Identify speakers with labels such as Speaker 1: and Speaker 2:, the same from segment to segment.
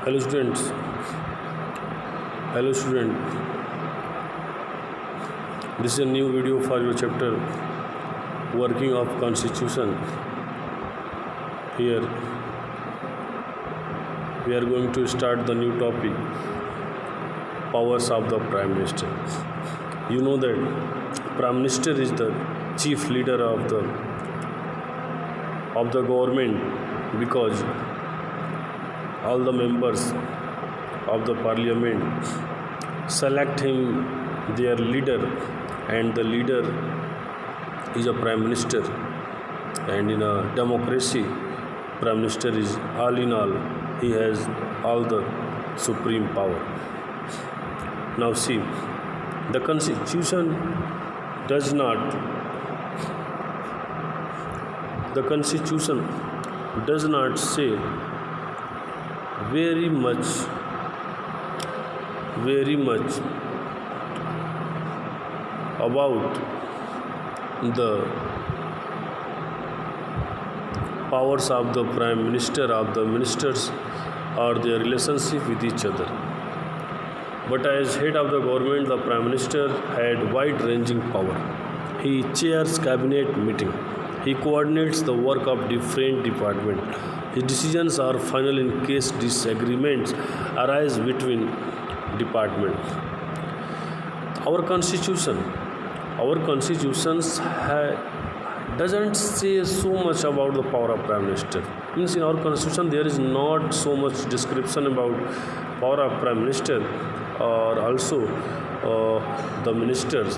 Speaker 1: Hello students. Hello student. This is a new video for your chapter Working of Constitution. Here we are going to start the new topic, Powers of the Prime Minister. You know that Prime Minister is the chief leader of the government because all the members of the parliament select him their leader, and the leader is a prime minister. And in a democracy, prime minister is all in all. He has all the supreme power. Now see, the constitution does not say very much about the powers of the prime minister, of the ministers, or their relationship with each other. But as head of the government, the prime minister had wide-ranging power. He chairs cabinet meeting. He coordinates the work of different departments. His decisions are final in case disagreements arise between departments. Our constitution doesn't say so much about the power of prime minister. Means in our constitution there is not so much description about power of prime minister or also the ministers,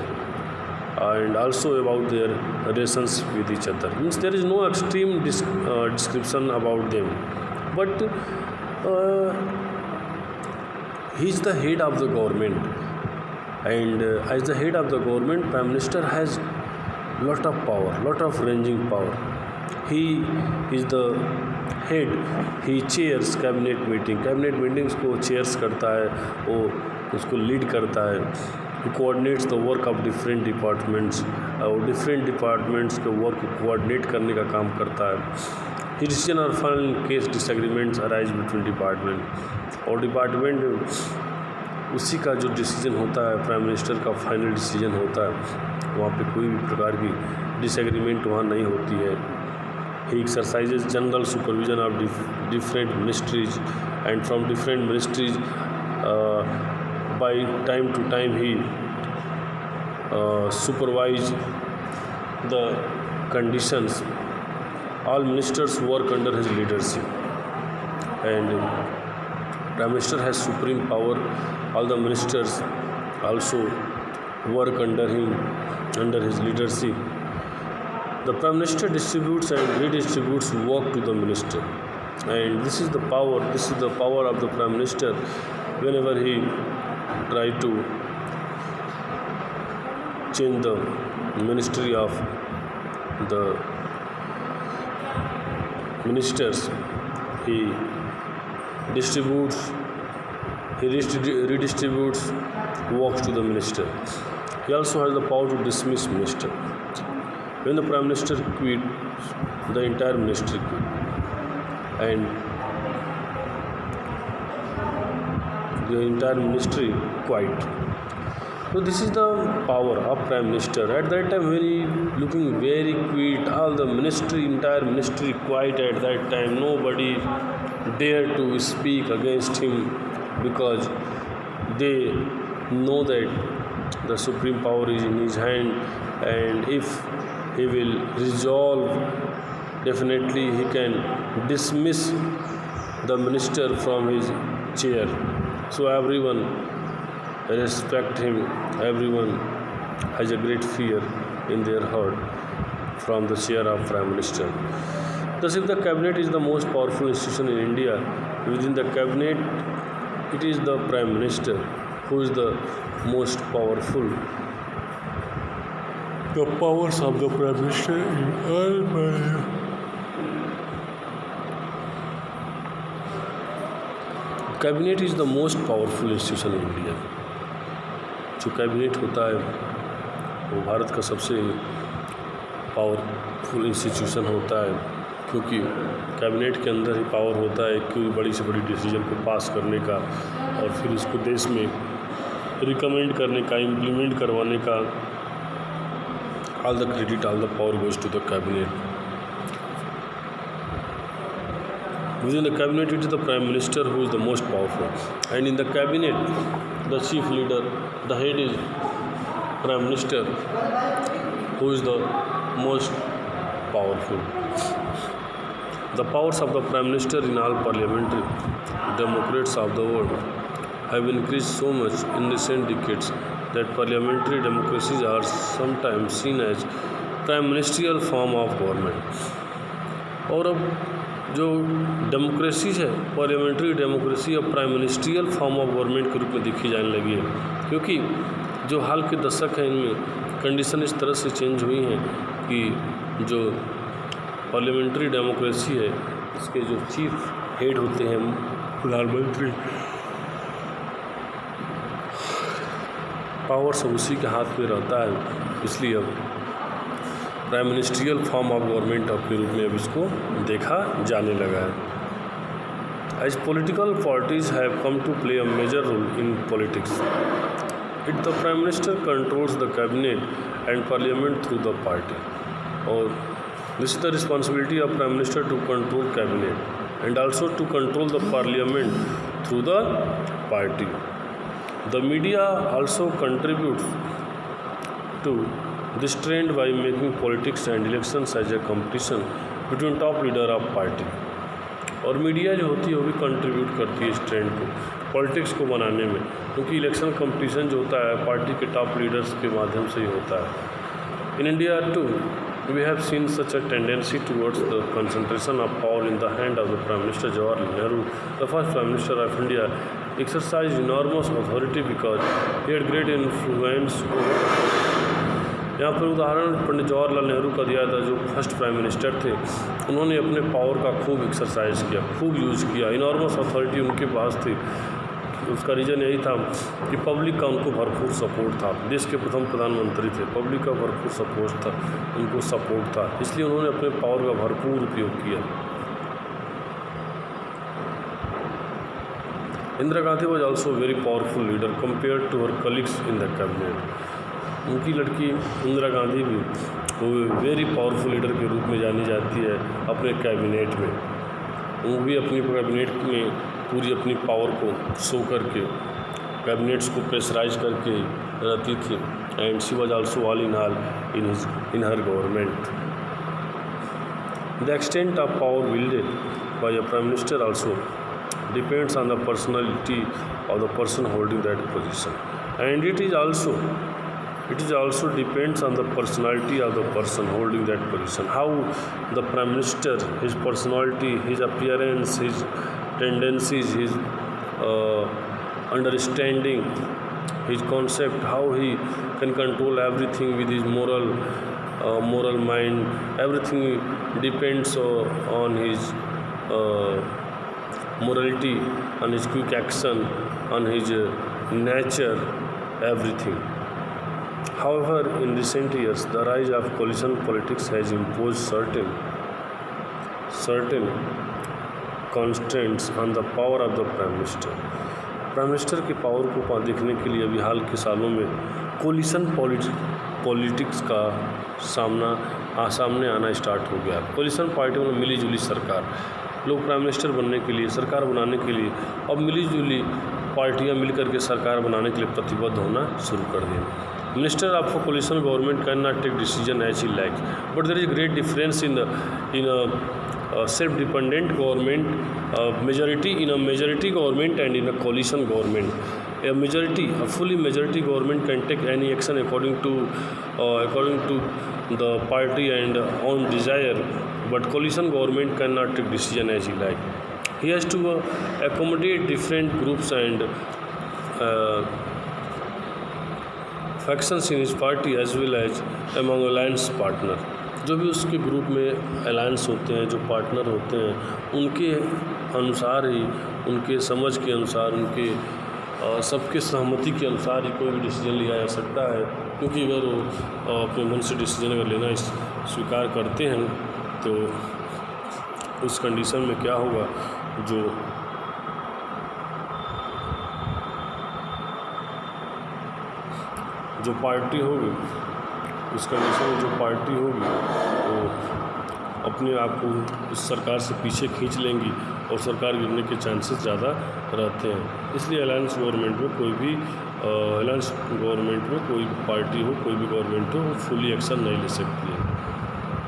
Speaker 1: and also about their relations with each other. Means there is no extreme description about them, but he is the head of the government, and as the head of the government, prime minister has lot of power, lot of ranging power. He is the head. he chairs cabinet meetings को chairs करता है, वो उसको lead करता है. He coordinates the work of different departments, और different departments के work को coordinate करने का काम करता है. His decision are final in case disagreements arise between department, और department उसी का जो डिसीजन होता है, प्राइम मिनिस्टर का फाइनल डिसीजन होता है, वहाँ पे कोई भी प्रकार की डिसएग्रीमेंट वहाँ नहीं होती है. He exercises general supervision of different ministries, and from different ministries by time to time he supervise the conditions. All ministers work under his leadership, and prime minister has supreme power. All the ministers also work under him, under his leadership. The prime minister distributes and redistributes work to the minister, and this is the power of the prime minister. Whenever he try to change the ministry of the ministers, he redistributes works to the minister. He also has the power to dismiss minister. When the prime minister quits, the entire ministry quits, and the entire ministry quiet. So this is the power of prime minister. At that time, when he looking very quiet, all the entire ministry quiet. At that time, nobody dare to speak against him, because they know that the supreme power is in his hand, and if he will resolve, definitely he can dismiss the minister from his chair. So everyone respect him, everyone has a great fear in their heart from the chair of prime minister. Thus, if the cabinet is the most powerful institution in India, within the cabinet it is the prime minister who is the most powerful. The powers of the prime minister is all cabinet is the most powerful institution in India. जो cabinet होता है वो भारत का सबसे powerful institution होता है, क्योंकि cabinet के अंदर ही पावर होता है कोई बड़ी से बड़ी डिसीजन को पास करने का और फिर उसको देश में रिकमेंड करने का, इम्प्लीमेंट करवाने का। All the credit, all the power goes to the cabinet. Within the cabinet, it is the prime minister who is the most powerful, and in the cabinet, the chief leader, the head is prime minister, who is the most powerful. The powers of the prime minister in all parliamentary democrats of the world have increased so much in recent decades that parliamentary democracies are sometimes seen as prime ministerial form of government. और अब जो democracies है, parliamentary democracy अब prime ministerial form of government के रूप में देखी जाने लगी है, क्योंकि जो हाल के दशक हैं इनमें कंडीशन इस तरह से चेंज हुई हैं कि जो पार्लियामेंट्री डेमोक्रेसी है इसके जो चीफ हेड होते हैं प्रधानमंत्री, पावर सब उसी के हाथ में रहता है, इसलिए अब prime ministerial form of government के रूप में अब इसको देखा जाने लगा है। As political parties have come to play a major role in politics, it the prime minister controls the cabinet and parliament through the party, और this is the responsibility of prime minister to control cabinet and also to control the parliament through the party. The media also contributes to this trend by making politics and elections as a competition between top leader of party। और media जो होती है वो भी contribute करती है इस trend को, पॉलिटिक्स को बनाने में, क्योंकि इलेक्शन कंपटीशन जो होता है पार्टी के टॉप लीडर्स के माध्यम से ही होता है। In India too we have seen such a tendency towards the concentration of power in the hand of the prime minister Jawaharlal Nehru, the first prime minister of India, exercised enormous authority because he had great influence over। यहाँ पर उदाहरण पंडित जवाहरलाल नेहरू का दिया था, जो first prime minister थे, उन्होंने अपने पावर का खूब एक्सरसाइज किया, खूब यूज़ किया, इनॉर्मस अथॉरिटी उनके पास थी। उसका रीज़न यही था कि पब्लिक का उनको भरपूर सपोर्ट था, देश के प्रथम प्रधानमंत्री थे, पब्लिक का भरपूर सपोर्ट था, उनको सपोर्ट था, इसलिए उन्होंने अपने पावर का भरपूर उपयोग किया। Indira Gandhi was also very powerful leader compare to her colleagues in the cabinet. उनकी लड़की इंदिरा गांधी भी वो वेरी पावरफुल लीडर के रूप में जानी जाती है अपने कैबिनेट में। वो भी अपनी कैबिनेट में पूरी अपनी पावर को शो करके कैबिनेट्स को प्रेशराइज करके रहती थी, and she was also all in her government. The extent of power wielded by a prime minister also depends on the personality of the person holding that position, and it is also depends on the personality of the person holding that position. How the prime minister, his personality, his appearance, his tendencies, his understanding, his concept, how he can control everything with his moral mind, everything depends on his morality, on his quick action, on his nature, everything. However, in recent years, the rise of coalition politics has imposed certain constraints on the power of the prime minister. Prime minister की power को देखने के लिए अभी हाल के सालों में collision politics का सामने आना स्टार्ट हो गया। कोलिशन पार्टी में मिली जुली सरकार, लोग प्राइम मिनिस्टर बनने के लिए, सरकार बनाने के लिए अब मिली जुली पार्टियां मिलकर के सरकार बनाने के लिए प्रतिबद्ध होना शुरू कर दें। Minister of a coalition government cannot take decision as he likes, but there is a great difference in a self-dependent government, majority government and in a coalition government. A fully majority government can take any action according to the party and own desire, but coalition government cannot take decision as he likes. He has to accommodate different groups and factions in his party as well as among alliance partner. जो भी उसके group में alliance होते हैं, जो partner होते हैं, उनके अनुसार ही, उनके समझ के अनुसार, उनके सबके सहमति के अनुसार ही कोई भी डिसीजन लिया जा सकता है। क्योंकि अगर वो अपने मन से डिसीजन अगर लेना स्वीकार करते हैं तो उस कंडीशन में क्या होगा, जो पार्टी होगी, उस कंडीशन में जो पार्टी होगी वो अपने आप को उस सरकार से पीछे खींच लेंगी और सरकार गिरने के चांसेस ज़्यादा रहते हैं। इसलिए अलायंस गवर्नमेंट में कोई भी पार्टी हो, कोई भी गवर्नमेंट हो, वो फुली एक्शन नहीं ले सकती है।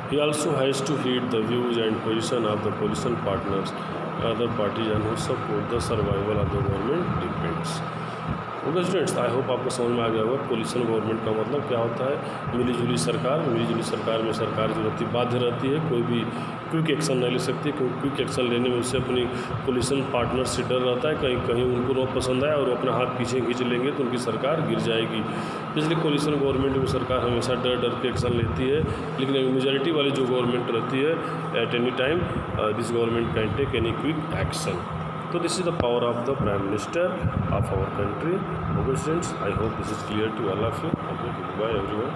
Speaker 1: He also has to heed the views and position of the coalition partners, other parties and who support the survival of the government depends. Okay students, I hope आपको समझ में आ गया होगा कोलिशन गवर्नमेंट का मतलब क्या होता है। मिलीजुली सरकार में सरकार जो रहती है बाध्य रहती है, कोई भी क्विक एक्शन नहीं ले सकती, क्योंकि क्विक एक्शन लेने में उससे अपनी कोलिशन पार्टनर से डर रहता है, कहीं उनको न पसंद आए और अपना हाथ पीछे खींच लेंगे तो उनकी सरकार गिर जाएगी। इसलिए कोलिशन गवर्नमेंट में सरकार हमेशा डर के एक्शन लेती है, लेकिन मेजॉरिटी वाली जो गवर्नमेंट रहती है, at any time this government can take any quick action. So this is the power of the Prime Minister of our country. Okay students, I hope this is clear to all of you. Okay, goodbye everyone.